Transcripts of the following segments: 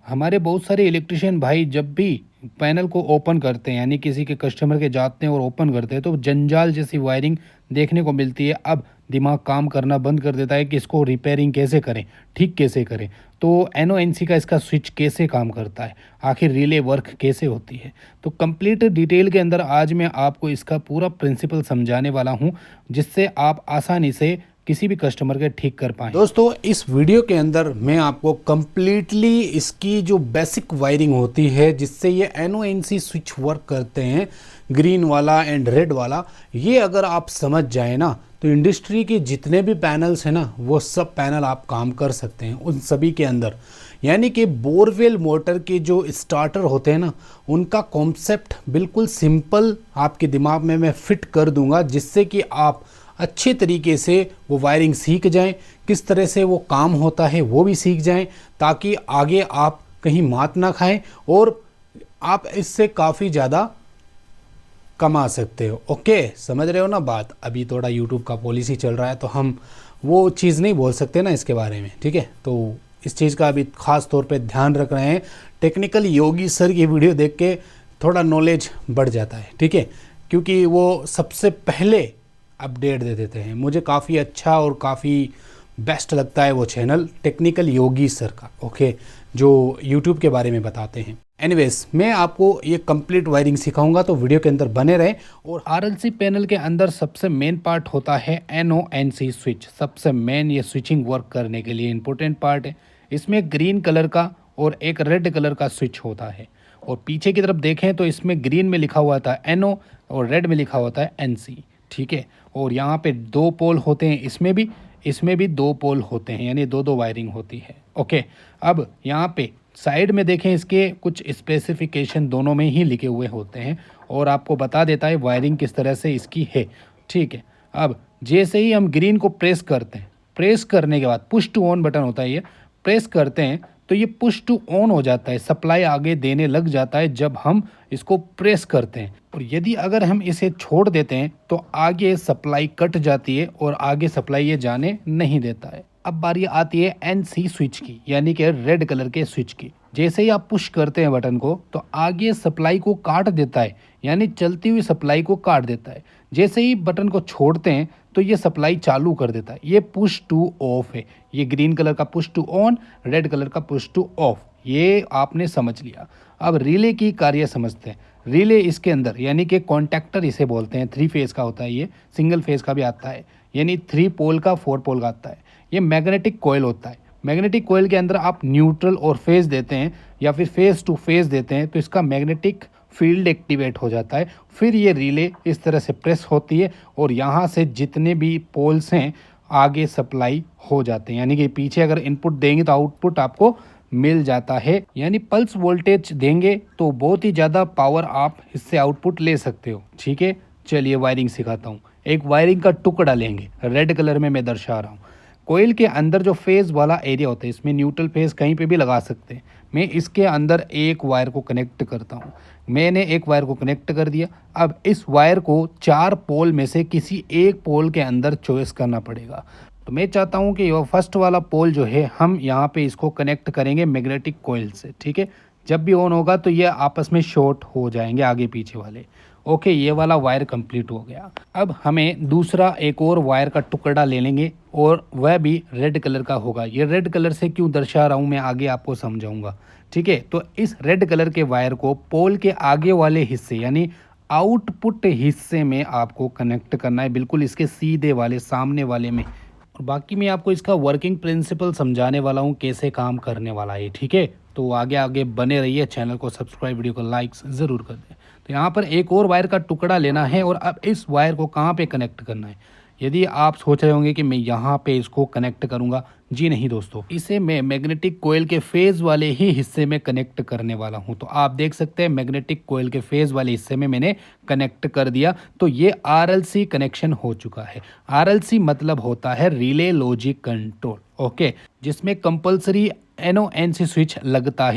हमारे बहुत सारे इलेक्ट्रिशियन भाई जब भी पैनल को ओपन करते हैं, यानी किसी के कस्टमर के जाते हैं और ओपन करते हैं, तो जंजाल जैसी वायरिंग देखने को मिलती है। अब दिमाग काम करना बंद कर देता है कि इसको रिपेयरिंग कैसे करें, ठीक कैसे करें। तो एनओएनसी का इसका स्विच कैसे काम करता है, आखिर रिले वर्क कैसे होती है, तो कंप्लीट डिटेल के अंदर आज मैं आपको इसका पूरा प्रिंसिपल समझाने वाला हूँ, जिससे आप आसानी से किसी भी कस्टमर के ठीक कर पाएँ। दोस्तों, इस वीडियो के अंदर मैं आपको कम्प्लीटली इसकी जो बेसिक वायरिंग होती है जिससे ये एनओएनसी स्विच वर्क करते हैं, ग्रीन वाला एंड रेड वाला, ये अगर आप समझ जाए ना तो इंडस्ट्री के जितने भी पैनल्स हैं ना, वो सब पैनल आप काम कर सकते हैं उन सभी के अंदर। यानी कि बोरवेल मोटर के जो स्टार्टर होते हैं ना, उनका कॉन्सेप्ट बिल्कुल सिंपल आपके दिमाग में मैं फिट कर दूंगा, जिससे कि आप अच्छे तरीके से वो वायरिंग सीख जाएं, किस तरह से वो काम होता है वो भी सीख जाएं, ताकि आगे आप कहीं मात ना खाएं और आप इससे काफ़ी ज़्यादा कमा सकते हो। ओके, समझ रहे हो ना बात। अभी थोड़ा यूट्यूब का पॉलिसी चल रहा है तो हम वो चीज़ नहीं बोल सकते ना इसके बारे में, ठीक है। तो इस चीज़ का अभी ख़ास तौर पे ध्यान रख रहे हैं। टेक्निकल योगी सर की वीडियो देख के थोड़ा नॉलेज बढ़ जाता है, ठीक है, क्योंकि वो सबसे पहले अपडेट दे देते हैं। मुझे काफ़ी अच्छा और काफ़ी बेस्ट लगता है वो चैनल टेक्निकल योगी सर का, ओके, जो यूट्यूब के बारे में बताते हैं। एनीवेज, मैं आपको ये कंप्लीट वायरिंग सिखाऊंगा, तो वीडियो के अंदर बने रहें। और आरएलसी पैनल के अंदर सबसे मेन पार्ट होता है एनओएनसी स्विच। सबसे मेन ये स्विचिंग वर्क करने के लिए इंपॉर्टेंट पार्ट है। इसमें ग्रीन कलर का और एक रेड कलर का स्विच होता है, और पीछे की तरफ देखें तो इसमें ग्रीन में लिखा हुआ था एनओ और रेड में लिखा होता है एनसी, ठीक है। और यहाँ पे 2 पोल होते हैं, इसमें भी 2 पोल होते हैं, यानी 2 वायरिंग होती है, ओके। अब यहाँ पे साइड में देखें, इसके कुछ स्पेसिफिकेशन दोनों में ही लिखे हुए होते हैं और आपको बता देता है वायरिंग किस तरह से इसकी है, ठीक है। अब जैसे ही हम ग्रीन को प्रेस करते हैं, प्रेस करने के बाद पुश टू ऑन बटन होता है, ये प्रेस करते हैं तो ये पुश टू ऑन हो जाता है, सप्लाई आगे देने लग जाता है जब हम इसको प्रेस करते हैं। और यदि अगर हम इसे छोड़ देते हैं तो आगे सप्लाई कट जाती है और आगे सप्लाई ये जाने नहीं देता है। अब बारी आती है एनसी स्विच की, यानी कि रेड कलर के स्विच की। जैसे ही आप पुश करते हैं बटन को तो आगे सप्लाई को काट देता है, यानी चलती हुई सप्लाई को काट देता है। जैसे ही बटन को छोड़ते हैं तो ये सप्लाई चालू कर देता है। ये पुश टू ऑफ है, ये ग्रीन कलर का push to on, red colour का पुश टू ऑफ, ये आपने समझ लिया। अब रिले की कार्य समझते हैं। रिले इसके अंदर, यानी कि कॉन्टैक्टर इसे बोलते हैं, 3 फेज़ का होता है, ये सिंगल फेज़ का भी आता है, यानी 3 पोल का 4 पोल का आता है। ये मैग्नेटिक कॉइल होता है। मैग्नेटिक कॉइल के अंदर आप न्यूट्रल और फेज़ देते हैं या फिर फेज़ टू फेज़ देते हैं तो इसका मैग्नेटिक फील्ड एक्टिवेट हो जाता है। फिर ये रिले इस तरह से प्रेस होती है और यहाँ से जितने भी पोल्स हैं आगे सप्लाई हो जाते हैं, यानी कि पीछे अगर इनपुट देंगे तो आउटपुट आपको मिल जाता है। यानी पल्स वोल्टेज देंगे तो बहुत ही ज़्यादा पावर आप इससे आउटपुट ले सकते हो, ठीक है। चलिए वायरिंग सिखाता हूँ। एक वायरिंग का टुकड़ा लेंगे, रेड कलर में मैं दर्शा रहा हूँ। कोयल के अंदर जो फेज़ वाला एरिया होता है, इसमें न्यूट्रल फेज़ कहीं पे भी लगा सकते हैं। मैं इसके अंदर एक वायर को कनेक्ट करता हूँ। मैंने एक वायर को कनेक्ट कर दिया। अब इस वायर को 4 पोल में से किसी एक पोल के अंदर चॉइस करना पड़ेगा। तो मैं चाहता हूँ कि ये फर्स्ट वाला पोल जो है हम यहाँ पे इसको कनेक्ट करेंगे मैग्नेटिक कॉइल से, ठीक है। जब भी ऑन होगा तो ये आपस में शॉर्ट हो जाएंगे आगे पीछे वाले, ओके। ये वाला वायर कंप्लीट हो गया। अब हमें दूसरा एक और वायर का टुकड़ा ले लेंगे और वह भी रेड कलर का होगा। ये रेड कलर से क्यों दर्शा रहा हूँ मैं आगे आपको समझाऊंगा, ठीक है। तो इस रेड कलर के वायर को पोल के आगे वाले हिस्से, यानी आउटपुट हिस्से में आपको कनेक्ट करना है, बिल्कुल इसके सीधे वाले सामने वाले में। और बाकी मैं आपको इसका वर्किंग प्रिंसिपल समझाने वाला हूँ, कैसे काम करने वाला है, ठीक है। तो आगे आगे बने रहिए, चैनल को सब्सक्राइब, वीडियो को लाइक ज़रूर कर दें। तो यहाँ पर एक और वायर का टुकड़ा लेना है और अब इस वायर को कहाँ पे कनेक्ट करना है। यदि आप सोच रहे होंगे कि मैं यहाँ पे इसको कनेक्ट करूँगा, जी नहीं दोस्तों, इसे मैं मैग्नेटिक कोयल के फेज़ वाले ही हिस्से में कनेक्ट करने वाला हूँ। तो आप देख सकते हैं मैग्नेटिक कोयल के फेज़ वाले हिस्से में मैंने कनेक्ट कर दिया, तो ये आरएलसी कनेक्शन हो चुका है। आरएलसी मतलब होता है रिले लॉजिक कंट्रोल, ओके, जिसमें कंपलसरी एनओएनसी स्विच लगता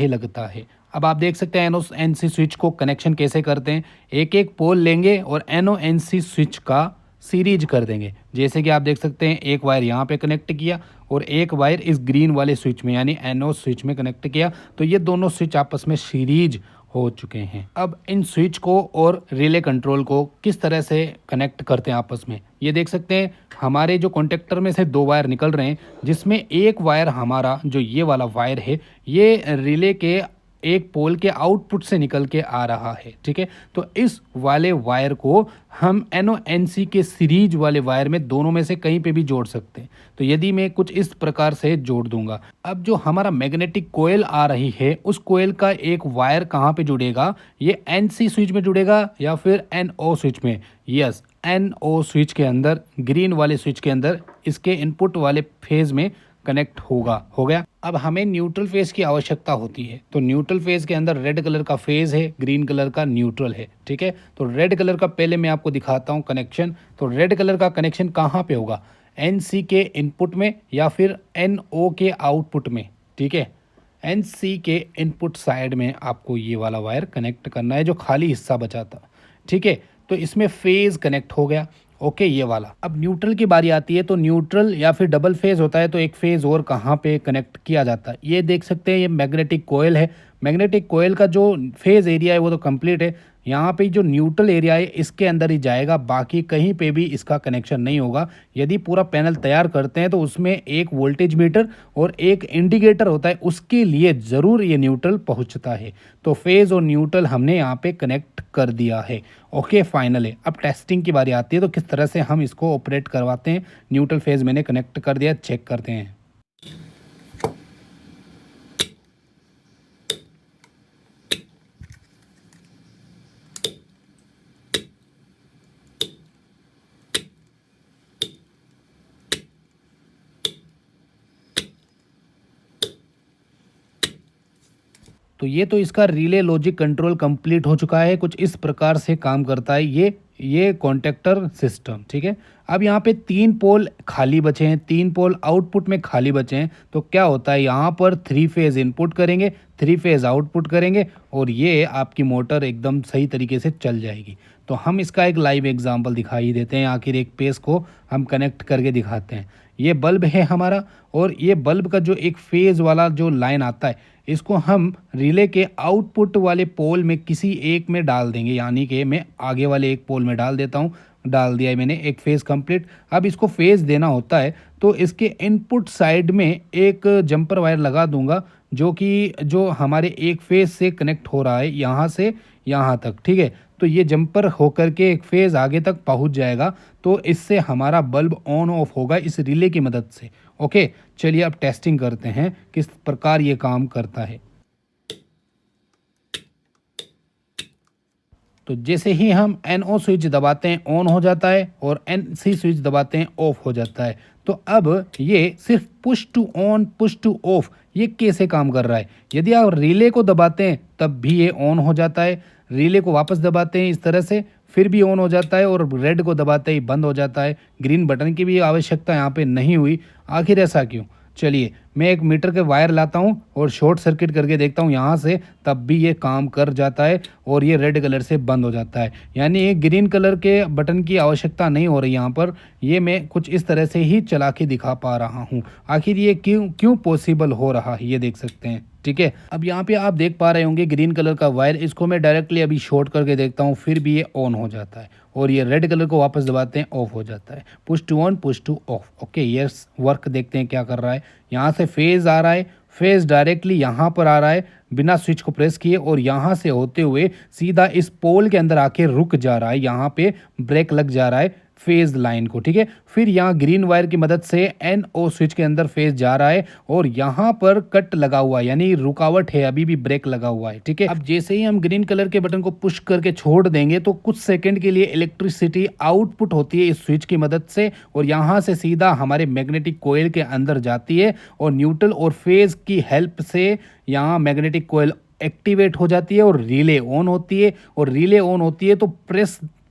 है। अब आप देख सकते हैं एनओएनसी स्विच को कनेक्शन कैसे करते हैं। एक एक पोल लेंगे और एनओएनसी स्विच का सीरीज कर देंगे। जैसे कि आप देख सकते हैं एक वायर यहाँ पे कनेक्ट किया और एक वायर इस ग्रीन वाले स्विच में यानी NO स्विच में कनेक्ट किया, तो ये दोनों स्विच आपस में सीरीज हो चुके हैं। अब इन स्विच को और रिले कंट्रोल को किस तरह से कनेक्ट करते हैं आपस में, ये देख सकते हैं। हमारे जो कॉन्टेक्टर में से दो वायर निकल रहे हैं, जिसमें एक वायर हमारा जो ये वाला वायर है, ये रिले के एक पोल के आउटपुट से निकल के आ रहा है, ठीक है। तो इस वाले वायर को हम NO-NC के सीरीज वाले वायर में दोनों में से कहीं पे भी जोड़ सकते हैं। तो यदि मैं कुछ इस प्रकार से जोड़ दूंगा, अब जो हमारा मैग्नेटिक कोयल आ रही है, उस कोयल का एक वायर कहाँ पे जुड़ेगा, ये NC स्विच में जुड़ेगा या फिर NO स्विच में। यस, NO स्विच के अंदर, ग्रीन वाले स्विच के अंदर इसके इनपुट वाले फेज में कनेक्ट होगा। हो गया। अब हमें न्यूट्रल फेज की आवश्यकता होती है, तो न्यूट्रल फेज के अंदर रेड कलर का फेज है, ग्रीन कलर का न्यूट्रल है, ठीक है। तो रेड कलर का पहले मैं आपको दिखाता हूँ कनेक्शन। तो रेड कलर का कनेक्शन कहाँ पे होगा, NC के इनपुट में या फिर NO के आउटपुट में, ठीक है। NC के इनपुट साइड में आपको ये वाला वायर कनेक्ट करना है, जो खाली हिस्सा बचा था, ठीक है। तो इसमें फेज कनेक्ट हो गया, ओके, ये वाला। अब न्यूट्रल की बारी आती है, तो न्यूट्रल या फिर डबल फेज होता है, तो एक फेज और कहाँ पे कनेक्ट किया जाता है, ये देख सकते हैं। ये मैग्नेटिक कोयल है, मैग्नेटिक कोयल का जो फेज एरिया है वो तो कंप्लीट है। यहाँ पे जो न्यूट्रल एरिया है इसके अंदर ही जाएगा, बाकी कहीं पे भी इसका कनेक्शन नहीं होगा। यदि पूरा पैनल तैयार करते हैं तो उसमें एक वोल्टेज मीटर और एक इंडिकेटर होता है, उसके लिए ज़रूर ये न्यूट्रल पहुँचता है। तो फेज़ और न्यूट्रल हमने यहाँ पे कनेक्ट कर दिया है, ओके, फाइनल है। अब टेस्टिंग की बारी आती है, तो किस तरह से हम इसको ऑपरेट करवाते हैं। न्यूट्रल फेज़ मैंने कनेक्ट कर दिया, चेक करते हैं। तो ये तो इसका रिले लॉजिक कंट्रोल कंप्लीट हो चुका है। कुछ इस प्रकार से काम करता है ये कॉन्टेक्टर सिस्टम, ठीक है। अब यहाँ पे 3 पोल खाली बचे हैं, 3 पोल आउटपुट में खाली बचे हैं। तो क्या होता है, यहाँ पर 3 फेज इनपुट करेंगे, 3 फेज आउटपुट करेंगे और ये आपकी मोटर एकदम सही तरीके से चल जाएगी। तो हम इसका एक लाइव एग्जांपल दिखाई देते हैं। आखिर एक पेज को हम कनेक्ट करके दिखाते हैं। ये बल्ब है हमारा, और ये बल्ब का जो एक फेज वाला जो लाइन आता है, इसको हम रिले के आउटपुट वाले पोल में किसी एक में डाल देंगे। यानी कि मैं आगे वाले एक पोल में डाल देता हूँ, डाल दिया है मैंने, एक फेज़ कंप्लीट। अब इसको फेज़ देना होता है, तो इसके इनपुट साइड में एक जंपर वायर लगा दूंगा, जो हमारे एक फेज़ से कनेक्ट हो रहा है, यहाँ से यहाँ तक, ठीक है। तो ये जंपर होकर के एक फेज़ आगे तक पहुँच जाएगा, तो इससे हमारा बल्ब ऑन ऑफ होगा इस रिले की मदद से, ओके। चलिए अब टेस्टिंग करते हैं किस प्रकार ये काम करता है। तो जैसे ही हम NO स्विच दबाते हैं ऑन हो जाता है, और NC स्विच दबाते हैं ऑफ हो जाता है। तो अब ये सिर्फ push to on, push to off, ये कैसे काम कर रहा है। यदि आप रिले को दबाते हैं तब भी ये ऑन हो जाता है, रिले को वापस दबाते हैं इस तरह से, फिर भी ऑन हो जाता है, और रेड को दबाते ही बंद हो जाता है। ग्रीन बटन की भी आवश्यकता यहाँ पे नहीं हुई। आखिर ऐसा क्यों। चलिए मैं एक मीटर के वायर लाता हूँ और शॉर्ट सर्किट करके देखता हूँ यहाँ से, तब भी ये काम कर जाता है और ये रेड कलर से बंद हो जाता है। यानी ग्रीन कलर के बटन की आवश्यकता नहीं हो रही यहाँ पर। ये मैं कुछ इस तरह से ही चला के दिखा पा रहा हूँ। आखिर ये क्यों पॉसिबल हो रहा है, ये देख सकते हैं, ठीक है। अब यहाँ पे आप देख पा रहे होंगे ग्रीन कलर का वायर, इसको मैं डायरेक्टली अभी शॉर्ट करके देखता हूँ, फिर भी ये ऑन हो जाता है, और ये रेड कलर को वापस दबाते हैं ऑफ हो जाता है। Push to on, push to off, okay. Yes, work देखते हैं क्या कर रहा है। यहाँ से फेज आ रहा है, फेज डायरेक्टली यहाँ पर आ रहा है बिना स्विच को प्रेस किए, और यहाँ से होते हुए सीधा इस पोल के अंदर आके रुक जा रहा है। यहाँ पे ब्रेक लग जा रहा है फेज लाइन को, ठीक है। फिर यहाँ ग्रीन वायर की मदद से NO स्विच के अंदर फेज जा रहा है, और यहाँ पर कट लगा हुआ है, यानी रुकावट है, अभी भी ब्रेक लगा हुआ है, ठीक है। अब जैसे ही हम ग्रीन कलर के बटन को पुश करके छोड़ देंगे, तो कुछ सेकंड के लिए इलेक्ट्रिसिटी आउटपुट होती है इस स्विच की मदद से, और यहाँ से सीधा हमारे मैग्नेटिक कोयल के अंदर जाती है, और न्यूट्रल और फेज की हेल्प से यहाँ मैग्नेटिक कोयल एक्टिवेट हो जाती है और रिले ऑन होती है। और रिले ऑन होती है तो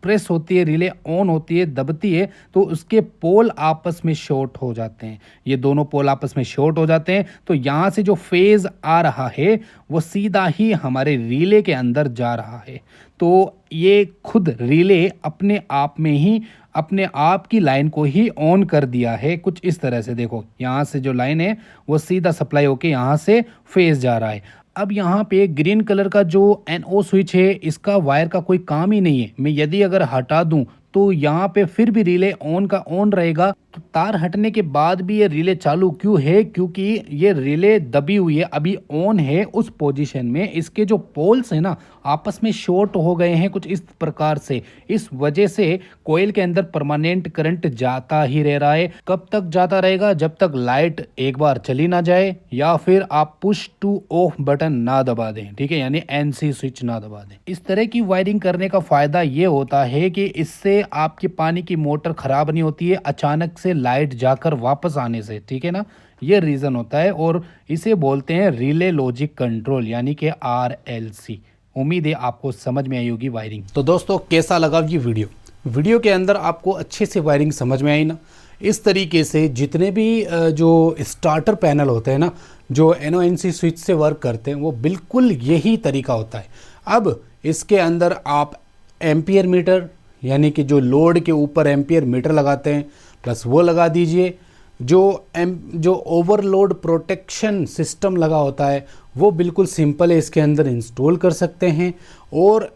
प्रेस होती है, रिले ऑन होती है, दबती है, तो उसके पोल आपस में शॉर्ट हो जाते हैं। ये दोनों पोल आपस में शॉर्ट हो जाते हैं, तो यहाँ से जो फेज आ रहा है वो सीधा ही हमारे रिले के अंदर जा रहा है। तो ये खुद रिले अपने आप में ही अपने आप की लाइन को ही ऑन कर दिया है। कुछ इस तरह से देखो, यहाँ से जो लाइन है वो सीधा सप्लाई होके यहाँ से फेस जा रहा है। अब यहाँ पे ग्रीन कलर का जो NO स्विच है, इसका वायर का कोई काम ही नहीं है। मैं यदि अगर हटा दूं तो यहाँ पे फिर भी रिले ऑन का ऑन रहेगा। तो तार हटने के बाद भी ये रिले चालू क्यों है? क्योंकि ये रिले दबी हुई है, अभी ऑन है उस पोजीशन में। इसके जो पोल्स है ना, आपस में शॉर्ट हो गए हैं कुछ इस प्रकार से। इस वजह से कोयल के अंदर परमानेंट करंट जाता ही रह रहा है। कब तक जाता रहेगा? जब तक लाइट एक बार चली ना जाए या फिर आप पुश टू ऑफ बटन ना दबा दें, ठीक है, यानी NC स्विच ना दबा दें। इस तरह की वायरिंग करने का फायदा ये होता है कि इससे आपकी पानी की मोटर खराब नहीं होती है अचानक से लाइट जाकर वापस आने से, ठीक है ना। ये रीज़न होता है और इसे बोलते हैं रिले लॉजिक कंट्रोल, यानी कि RLC। उम्मीद है आपको समझ में आई होगी वायरिंग। तो दोस्तों, कैसा लगा ये वीडियो के अंदर आपको अच्छे से वायरिंग समझ में आई ना? इस तरीके से जितने भी जो स्टार्टर पैनल होते हैं ना, जो NONC स्विच से वर्क करते हैं, वो बिल्कुल यही तरीका होता है। अब इसके अंदर आप एम्पियर मीटर, यानी कि जो लोड के ऊपर एम्पियर मीटर लगाते हैं, प्लस वो लगा दीजिए। जो ओवरलोड प्रोटेक्शन सिस्टम लगा होता है वो बिल्कुल सिंपल है, इसके अंदर इंस्टॉल कर सकते हैं। और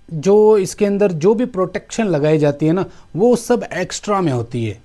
जो इसके अंदर जो भी प्रोटेक्शन लगाई जाती है ना, वो सब एक्स्ट्रा में होती है।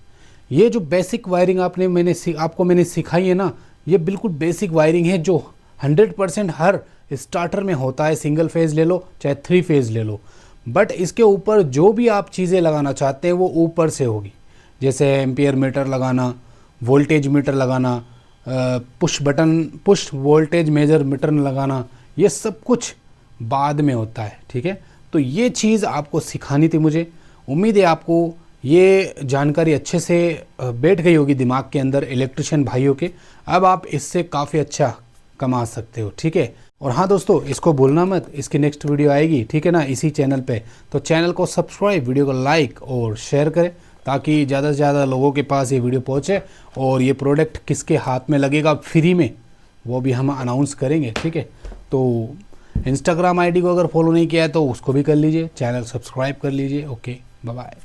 ये जो बेसिक वायरिंग आपको मैंने सिखाई है ना, ये बिल्कुल बेसिक वायरिंग है जो 100% हर स्टार्टर में होता है। सिंगल फेज़ ले लो चाहे 3 फेज़ ले लो, बट इसके ऊपर जो भी आप चीज़ें लगाना चाहते हैं वो ऊपर से होगी। जैसे एम्पियर मीटर लगाना, वोल्टेज मीटर लगाना, पुश वोल्टेज मेजर मीटर लगाना, ये सब कुछ बाद में होता है, ठीक है। तो ये चीज़ आपको सिखानी थी मुझे। उम्मीद है आपको ये जानकारी अच्छे से बैठ गई होगी दिमाग के अंदर, इलेक्ट्रिशियन भाइयों के। अब आप इससे काफ़ी अच्छा कमा सकते हो, ठीक है। और हाँ दोस्तों, इसको भूलना मत, इसकी नेक्स्ट वीडियो आएगी, ठीक है ना, इसी चैनल पे। तो चैनल को सब्सक्राइब, वीडियो को लाइक और शेयर करें ताकि ज़्यादा से ज़्यादा लोगों के पास ये वीडियो पहुँचे। और ये प्रोडक्ट किसके हाथ में लगेगा फ्री में, वो भी हम अनाउंस करेंगे, ठीक है। तो इंस्टाग्राम ID को अगर फॉलो नहीं किया है तो उसको भी कर लीजिए, चैनल सब्सक्राइब कर लीजिए। Okay, bye bye.